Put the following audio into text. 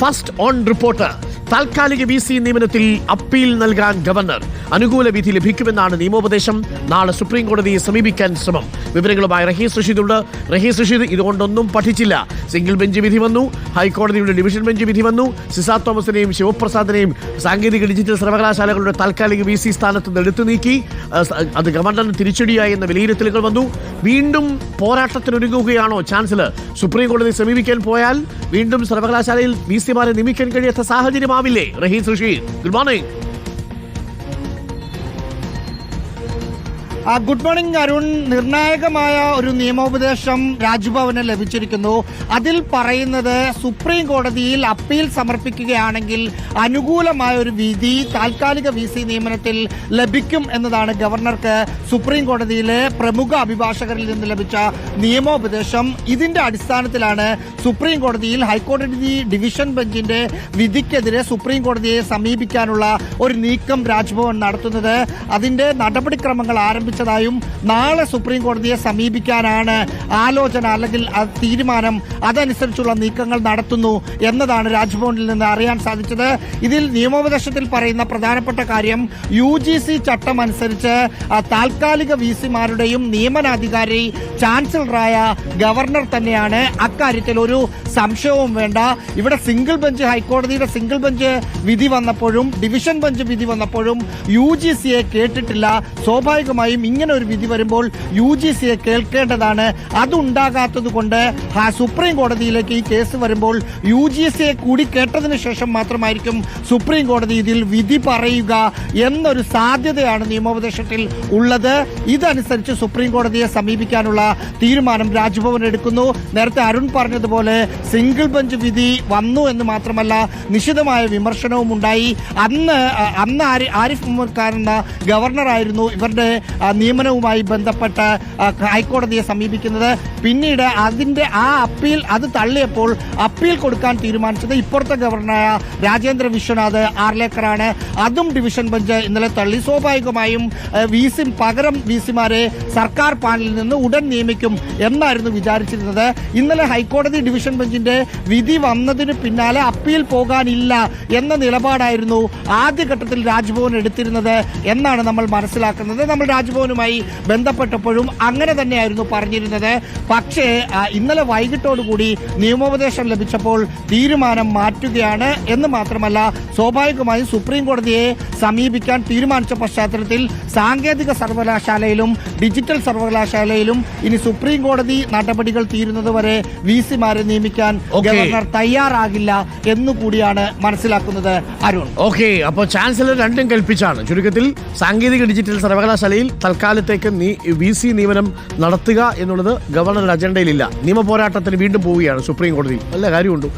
First on report. താൽക്കാലിക VC നിയമനത്തിൽ appeal നൽകാൻ ഗവർണർ. അനുകൂല വിധി ലഭിക്കുമെന്നാണ് നിയമോപദേശം. നാളെ സുപ്രീം കോടതിയെ സമീപിക്കാൻ ശ്രമം. വിവരങ്ങളുമായി റഹീസ് റഷീദ് ഉണ്ട്. റഹീസ് റഷീദ്, ഇതുകൊണ്ടൊന്നും പഠിച്ചില്ല. സിംഗിൾ ബെഞ്ച് വിധി വന്നു, ഹൈക്കോടതിയുടെ ഡിവിഷൻ ബെഞ്ച് വിധി വന്നു. സിസാ തോമസിനെയും ശിവപ്രസാദിനെയും സാങ്കേതിക ഡിജിറ്റൽ സർവകലാശാലകളുടെ താൽക്കാലിക VC സ്ഥാനത്ത് നിന്ന് എടുത്തു നീക്കി. അത് ഗവർണറിന് തിരിച്ചടിയായി എന്ന വിലയിരുത്തലുകൾ വന്നു. വീണ്ടും പോരാട്ടത്തിനൊരുങ്ങുകയാണോ ചാൻസലർ? സുപ്രീം കോടതി സമീപിക്കാൻ പോയാൽ വീണ്ടും സർവകലാശാലയിൽ VC-മാരെ നിയമിക്കാൻ കഴിയാത്ത സാഹചര്യമാവില്ലേ? Rahees Rasheed, good morning. Good morning Arun. നിർണായകമായ ഒരു നിയമോപദേശം രാജ്ഭവന് ലഭിച്ചിരിക്കുന്നു. അതിൽ പറയുന്നത് സുപ്രീം കോടതിയിൽ അപ്പീൽ സമർപ്പിക്കുകയാണെങ്കിൽ അനുകൂലമായ ഒരു വിധി താൽക്കാലിക VC നിയമനത്തിൽ ലഭിക്കും എന്നതാണ് ഗവർണർക്ക് സുപ്രീം കോടതിയിലെ പ്രമുഖ അഭിഭാഷകരിൽ നിന്ന് ലഭിച്ച നിയമോപദേശം. ഇതിന്റെ അടിസ്ഥാനത്തിലാണ് സുപ്രീം കോടതിയിൽ ഹൈക്കോടതി ഡിവിഷൻ ബെഞ്ചിന്റെ വിധിക്കെതിരെ സുപ്രീം കോടതിയെ സമീപിക്കാനുള്ള ഒരു നീക്കം രാജ്ഭവൻ നടത്തുന്നത്. അതിന്റെ നടപടിക്രമങ്ങൾ ആരംഭിച്ചതായും നാളെ സുപ്രീം കോടതിയെ സമീപിക്കാനാണ് ആലോചന, അല്ലെങ്കിൽ തീരുമാനം. അതനുസരിച്ചുള്ള നീക്കങ്ങൾ നടത്തുന്നു എന്നതാണ് രാജ്ഭവനിൽ നിന്ന് അറിയാൻ സാധിച്ചത്. ഇതിൽ നിയമോപദേശത്തിൽ പറയുന്ന പ്രധാനപ്പെട്ട കാര്യം, UGC ചട്ടം അനുസരിച്ച് താൽക്കാലിക VC-മാരുടെയും നിയമനാധികാരി ചാൻസലറായ ഗവർണർ തന്നെയാണ്. അക്കാര്യത്തിൽ ഒരു സംശയവും വേണ്ട. ഇവിടെ സിംഗിൾ ബെഞ്ച്, ഹൈക്കോടതിയുടെ സിംഗിൾ ബെഞ്ച് വിധി വന്നപ്പോഴും ഡിവിഷൻ ബെഞ്ച് വിധി വന്നപ്പോഴും UGC-യെ കേട്ടിട്ടില്ല. സ്വാഭാവികമായും ഇങ്ങനെ ഒരു വിധി വരുമ്പോൾ UGC-യെ കേൾക്കേണ്ടതാണ്. അതുണ്ടാകാത്തത് കൊണ്ട് സുപ്രീം കോടതിയിലേക്ക് ഈ കേസ് വരുമ്പോൾ UGC-യെ കൂടി കേട്ടതിന് ശേഷം മാത്രമായിരിക്കും സുപ്രീം കോടതി ഇതിൽ വിധി പറയുക എന്നൊരു സാധ്യതയാണ് നിയമോപദേശത്തിൽ ഉള്ളത്. ഇതനുസരിച്ച് സുപ്രീം കോടതിയെ സമീപിക്കാനുള്ള തീരുമാനം രാജ്ഭവൻ എടുക്കുന്നു. നേരത്തെ അരുൺ പറഞ്ഞതുപോലെ സിംഗിൾ ബെഞ്ച് വിധി വന്നു എന്ന് മാത്രമല്ല, നിശിതമായ വിമർശനവും ഉണ്ടായി. അന്ന് ആരിഫ് മുഹമ്മദ് ഖാൻ എന്ന ഗവർണറായിരുന്നു ഇവരുടെ നിയമനവുമായി ബന്ധപ്പെട്ട് ഹൈക്കോടതിയെ സമീപിക്കുന്നത്. പിന്നീട് അതിന്റെ അപ്പീൽ അത് തള്ളിയപ്പോൾ അപ്പീൽ കൊടുക്കാൻ തീരുമാനിച്ചത് ഇപ്പോഴത്തെ ഗവർണറായ രാജേന്ദ്ര വിശ്വനാഥ് ആർലേക്കറാണ്. അതും ഡിവിഷൻ ബെഞ്ച് ഇന്നലെ തള്ളി. സ്വാഭാവികമായും പകരം VC-മാരെ സർക്കാർ പാനലിൽ നിന്ന് ഉടൻ നിയമിക്കും എന്നായിരുന്നു വിചാരിച്ചിരുന്നത്. ഇന്നലെ ഹൈക്കോടതി ഡിവിഷൻ ബെഞ്ചിന്റെ വിധി വന്നതിന് പിന്നാലെ അപ്പീൽ പോകാനില്ല എന്ന നിലപാടായിരുന്നു ആദ്യഘട്ടത്തിൽ രാജ്ഭവൻ എടുത്തിരുന്നത് എന്നാണ് നമ്മൾ മനസ്സിലാക്കുന്നത്. നമ്മൾ രാജ്ഭവനുമായി ബന്ധപ്പെട്ടപ്പോഴും അങ്ങനെ തന്നെയായിരുന്നു പറഞ്ഞിരുന്നത്. പക്ഷേ ഇന്നലെ വൈകിട്ടോടുകൂടി നിയമോപദേശം ലഭിച്ചപ്പോൾ തീരുമാനം മാറ്റുകയാണ്. എന്ന് മാത്രമല്ല, സ്വാഭാവികമായും സുപ്രീം കോടതിയെ സമീപിക്കാൻ തീരുമാനിച്ച പശ്ചാത്തലത്തിൽ സാങ്കേതിക സർവകലാശാലയിലും ഡിജിറ്റൽ സർവകലാശാലയിലും ഇനി സുപ്രീം കോടതി നടപടികൾ തീരുന്നതുവരെ VC-മാരെ നിയമിക്കാൻ ഗവർണർ തയ്യാറാകില്ല എന്നുകൂടിയാണ് മനസ്സിലാക്കുന്നത് അരുൺ. ഓക്കെ, അപ്പോൾ ചാൻസലർ രണ്ടും കൽപ്പിച്ചാണ്. ചുരുക്കത്തിൽ സാങ്കേതിക ഡിജിറ്റൽ സർവകലാശാലയിൽ തൽക്കാലത്തേക്ക് VC നിയമനം നടത്തുക എന്നുള്ളത് ഗവർണറുടെ അജണ്ടയിലില്ല. നിയമ പോരാട്ടത്തിന് വീണ്ടും പോവുകയാണ് സുപ്രീം കോടതി. നല്ല കാര്യമുണ്ട്.